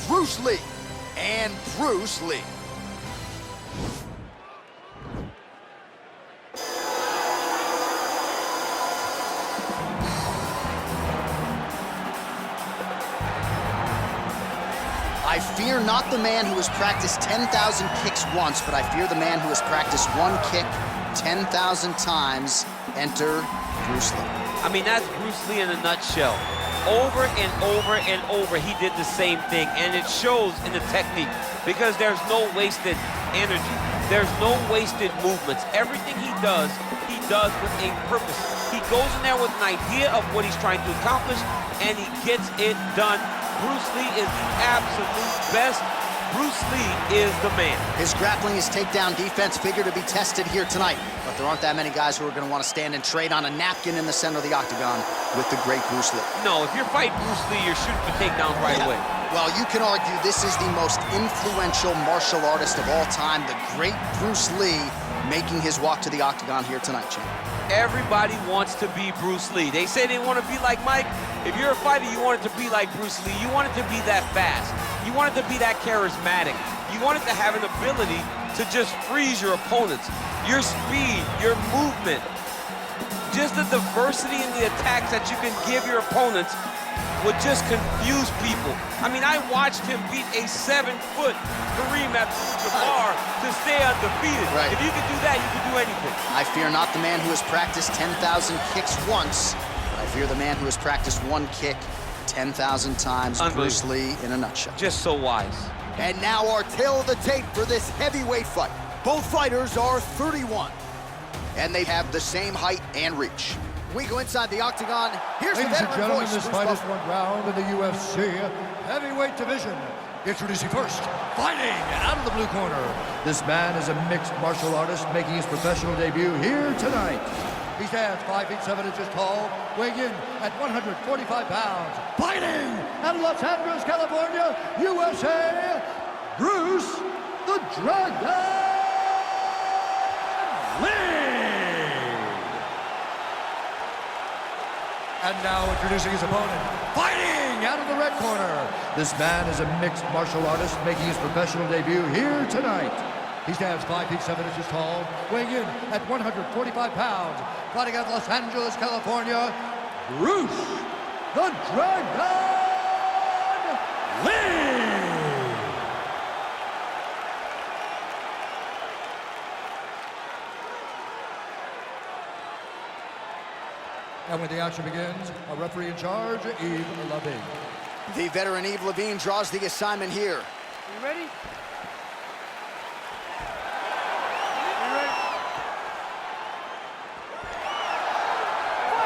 Bruce Lee. And Bruce Lee. I fear not the man who has practiced 10,000 kicks once, but I fear the man who has practiced one kick 10,000 times. Enter Bruce Lee. I mean, that's Bruce Lee in a nutshell. Over and over and over, he did the same thing, and it shows in the technique because there's no wasted energy. There's no wasted movements. Everything he does with a purpose. He goes in there with an idea of what he's trying to accomplish, and he gets it done. Bruce Lee is the absolute best. Bruce Lee is the man. His grappling, his takedown defense figure to be tested here tonight, but there aren't that many guys who are going to want to stand and trade on a napkin in the center of the octagon with the great Bruce Lee. No, if you're fighting Bruce Lee, you're shooting for takedowns right away. Well, you can argue this is the most influential martial artist of all time, the great Bruce Lee, making his walk to the octagon here tonight, champ. Everybody wants to be Bruce Lee. They say they want to be like Mike. If you're a fighter, you want it to be like Bruce Lee. You want it to be that fast. You want it to be that charismatic. You want it to have an ability to just freeze your opponents. Your speed, your movement, just the diversity in the attacks that you can give your opponents would just confuse people. I mean, I watched him beat a 7-foot Kareem Abdul-Jabbar to stay undefeated. Right. If you can do that, you can do anything. I fear not the man who has practiced 10,000 kicks once, but I fear the man who has practiced one kick 10,000 times. Bruce Lee in a nutshell. Just so wise. And now our tale of the tape for this heavyweight fight. Both fighters are 31, and they have the same height and reach. We go inside the octagon. Here's the Ladies and veteran gentlemen, voice, this Bruce fight is Buffer. one round in the UFC heavyweight division. Introducing first, fighting out of the blue corner. This man is a mixed martial artist making his professional debut here tonight. He stands 5 feet 7 inches tall, weighing in at 145 pounds. Fighting out of Los Angeles, California, USA, Bruce the Dragon Lee. And now introducing his opponent, fighting out of the red corner. This man is a mixed martial artist making his professional debut here tonight. He stands 5 feet 7 inches tall, weighing in at 145 pounds. Fighting out of Los Angeles, California, Bruce the Dragon Lee. And when the action begins, a referee in charge, Yves Levine. The veteran Yves Levine draws the assignment here. You ready?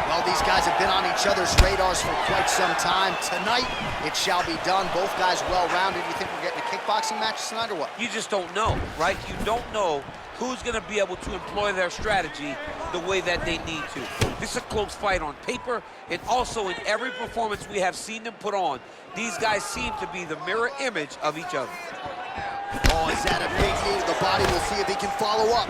Well, these guys have been on each other's radars for quite some time. Tonight, it shall be done. Both guys well-rounded. You think we're getting a kickboxing match tonight or what? You just don't know, right? You don't know who's going to be able to employ their strategy the way that they need to. This is a close fight on paper, and also in every performance we have seen them put on, these guys seem to be the mirror image of each other. Oh, is that a big knee to the body? We'll see if he can follow up.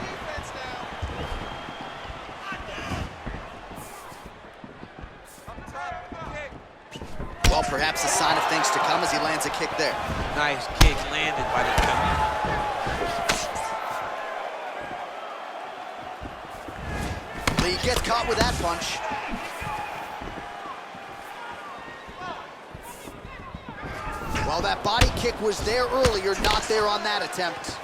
Well, perhaps a sign of things to come as he lands a kick there. Nice kick landed by the champion. Lee gets caught with that punch. Well, that body kick was there earlier, not there on that attempt.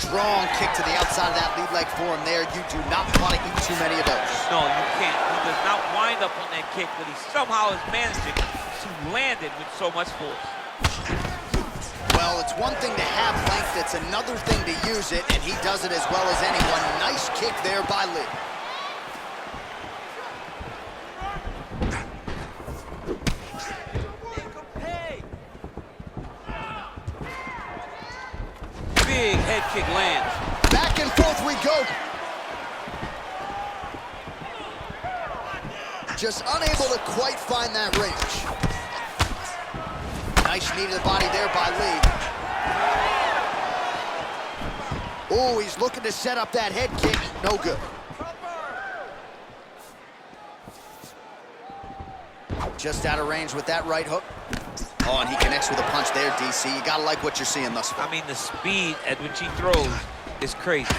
Strong kick to the outside of that lead leg for him there. You do not want to eat too many of those. No, you can't. He does not wind up on that kick, but he somehow is managing to land it with so much force. Well, it's one thing to have length, it's another thing to use it, and he does it as well as anyone. Nice kick there by Lee. Big head kick lands. Back and forth we go. Just unable to quite find that range. Nice knee to the body there by Lee. Oh, he's looking to set up that head kick. No good. Just out of range with that right hook. Oh, and he connects with a punch there, DC. You gotta like what you're seeing thus far. I mean, the speed at which he throws is crazy.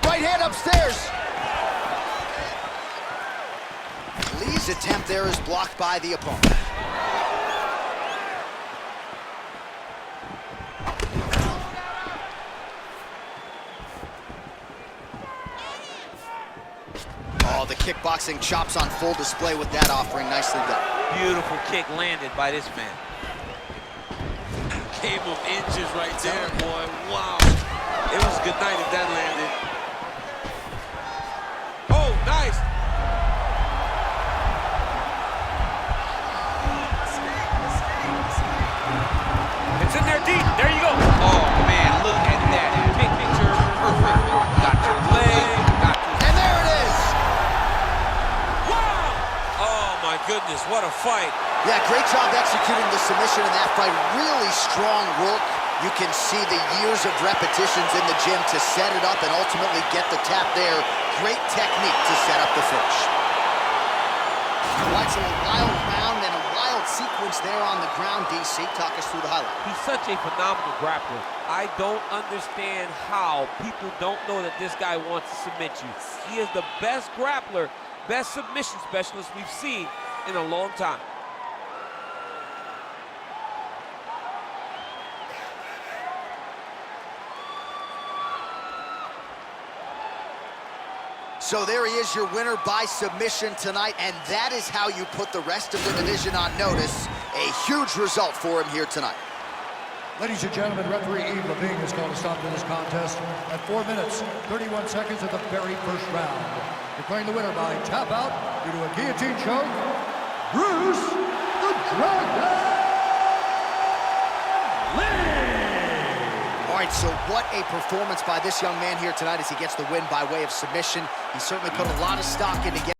Right hand upstairs. Lee's attempt there is blocked by the opponent. Oh, the kickboxing chops on full display with that offering. Nicely done. Beautiful kick landed by this man. Game of inches right there, boy. Wow. It was a good night if that landed. Oh, nice. It's in there deep. There you go. Oh, man, look at that. Big picture. Perfect. Got your leg. And there it is. Wow. Oh, my goodness. What a fight. Yeah, great job executing the submission in that fight. Really strong work. You can see the years of repetitions in the gym to set it up and ultimately get the tap there. Great technique to set up the finish. Watch a wild round and a wild sequence there on the ground, DC. Talk us through the highlight. He's such a phenomenal grappler. I don't understand how people don't know that this guy wants to submit you. He is the best grappler, best submission specialist we've seen in a long time. So there he is, your winner by submission tonight, and that is how you put the rest of the division on notice. A huge result for him here tonight. Ladies and gentlemen, referee Yves Levine has called a stop to this contest at 4 minutes, 31 seconds of the very first round. Declaring the winner by tap out due to a guillotine choke, Bruce the Dragon Lee! All right, so what a performance by this young man here tonight as he gets the win by way of submission. He certainly put a lot of stock into getting